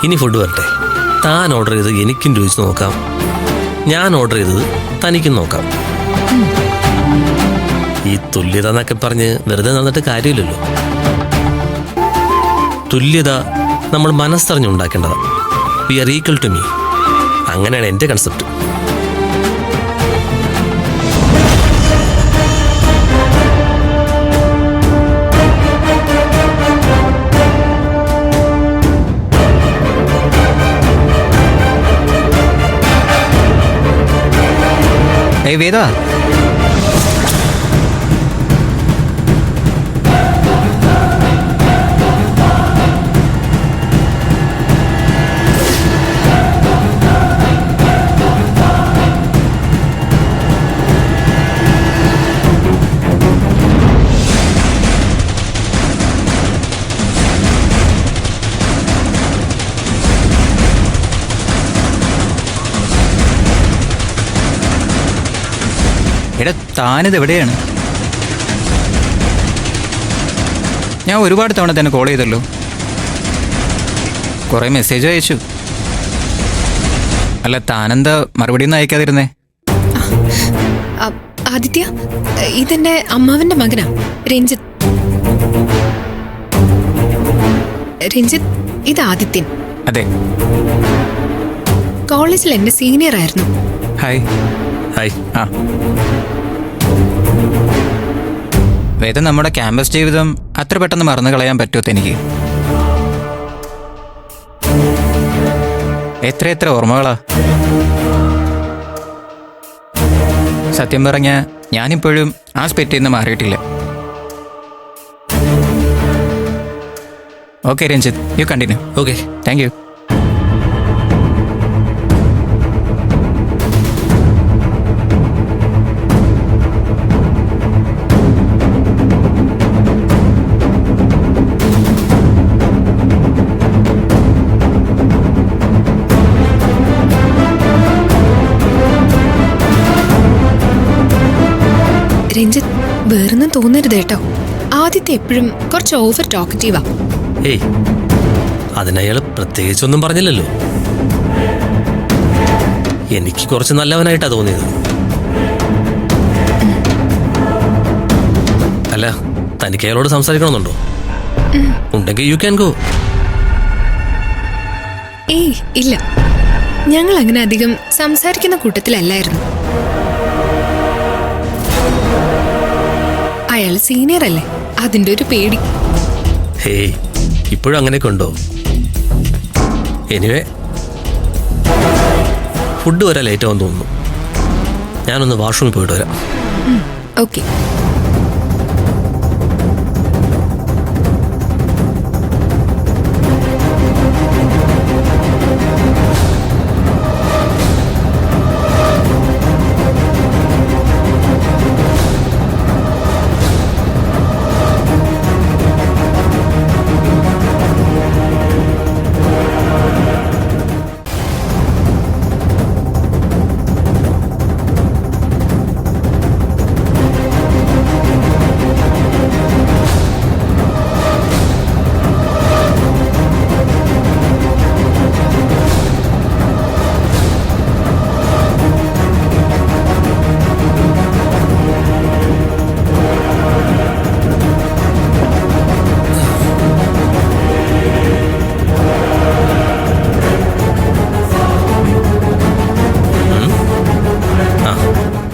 ഇനി ഫുഡ് വരട്ടെ. താൻ ഓർഡർ ചെയ്ത് എനിക്കും രുചിച്ച് നോക്കാം, ഞാൻ ഓർഡർ ചെയ്തത് തനിക്കും നോക്കാം. ഈ തുല്യത എന്നൊക്കെ പറഞ്ഞ് വെറുതെ നടന്നിട്ട് കാര്യമില്ലല്ലോ. തുല്യത നമ്മൾ മനസ്സറിഞ്ഞുണ്ടാക്കേണ്ടതാണ്. We are equal to me. അങ്ങനെയാണ് എൻ്റെ കൺസെപ്റ്റ്. വേദ, എടാ താനിത് എവിടെയാണ്? ഞാൻ ഒരുപാട് തവണ തന്നെ കോൾ ചെയ്തല്ലോ, കുറേ മെസ്സേജ് അയച്ചു. അല്ല താനെന്താ മറുപടി ഒന്നും അയക്കാതിരുന്നേ? ആദിത്യ, ഇതെന്റെ അമ്മാവന്റെ മകനാ രഞ്ജിത്ത്. രഞ്ജിത്ത്, ഇത് ആദിത്യൻ. അതെ. കോളേജിൽ എന്റെ സീനിയർ ആയിരുന്നു. ഹായ്. ഹായ്. ആ വേദ, നമ്മുടെ ക്യാമ്പസ് ജീവിതം അത്ര പെട്ടെന്ന് മറന്നു കളയാൻ പറ്റുമോ എനിക്ക്? എത്ര ഓർമ്മകളാ. സത്യം പറഞ്ഞ ഞാനിപ്പോഴും ആ സ്പെറ്റിൽ നിന്ന് മാറിയിട്ടില്ല. Okay Ranjith, you continue. Okay, thank you. Ranjith, വേറൊന്നും തോന്നരുത് കേട്ടോ. ആദിത്യ എപ്പോഴും കുറച്ച് ഓവർ ടോക്കറ്റീവാ. ഏയ്, അതിനയാൾ പ്രത്യേകിച്ചൊന്നും പറഞ്ഞില്ലല്ലോ. എനിക്ക് കുറച്ച് നല്ലവനായിട്ടാ തോന്നിയത്. അല്ല, തനിക്ക് അയാളോട് സംസാരിക്കണമെന്നുണ്ടോ? ഉണ്ടെങ്കിൽ യു ക്യാൻ ഗോ. ഏയ് ഇല്ല, ഞങ്ങൾ അങ്ങനെ അധികം സംസാരിക്കുന്ന കൂട്ടത്തിലല്ലായിരുന്നു. അയാൾ സീനിയർ അല്ലേ, അതിന്റെ ഒരു പേടി. ഹേയ്, ഇപ്പോഴും അങ്ങനെയൊക്കെ ഉണ്ടോ? എനിവേ, ഫുഡ് വരാൻ ലേറ്റ് ആവാൻ തോന്നുന്നു. ഞാനൊന്ന് വാഷ്റൂമിൽ പോയിട്ട് വരാം. ഓക്കെ.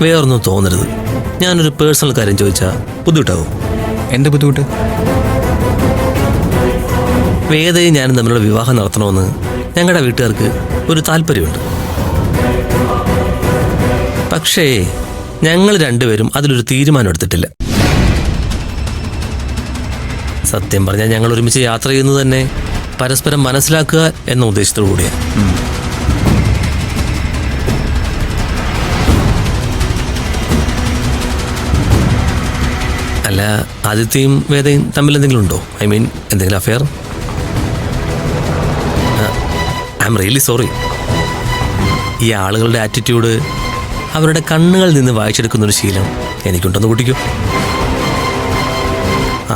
വേറൊന്നും തോന്നരുത്. ഞാനൊരു പേഴ്സണൽ കാര്യം ചോദിച്ചാൽ ബുദ്ധിമുട്ടാവും? എന്ത് ബുദ്ധിമുട്ട്? വേദയും ഞാനും തമ്മിലുള്ള വിവാഹം നടത്തണമെന്ന് ഞങ്ങളുടെ വീട്ടുകാർക്ക് ഒരു താല്പര്യമുണ്ട്. പക്ഷേ ഞങ്ങൾ രണ്ടുപേരും അതിലൊരു തീരുമാനം എടുത്തിട്ടില്ല. സത്യം പറഞ്ഞാൽ ഞങ്ങൾ ഒരുമിച്ച് യാത്ര ചെയ്യുന്നത് തന്നെ പരസ്പരം മനസ്സിലാക്കുക എന്ന ഉദ്ദേശത്തോടു കൂടിയാണ്. അല്ല, ആദിത്യയും വേദയും തമ്മിൽ എന്തെങ്കിലും ഉണ്ടോ? ഐ മീൻ, എന്തെങ്കിലും affair? I am really sorry. ഈ ആളുകളുടെ ആറ്റിറ്റ്യൂഡ് അവരുടെ കണ്ണുകളിൽ നിന്ന് വായിച്ചെടുക്കുന്നൊരു ശീലം എനിക്കുണ്ടെന്ന് കൂട്ടിക്കോ.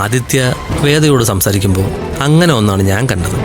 ആദിത്യ വേദയോട് സംസാരിക്കുമ്പോൾ അങ്ങനെ ഒന്നാണ് ഞാൻ കണ്ടത്.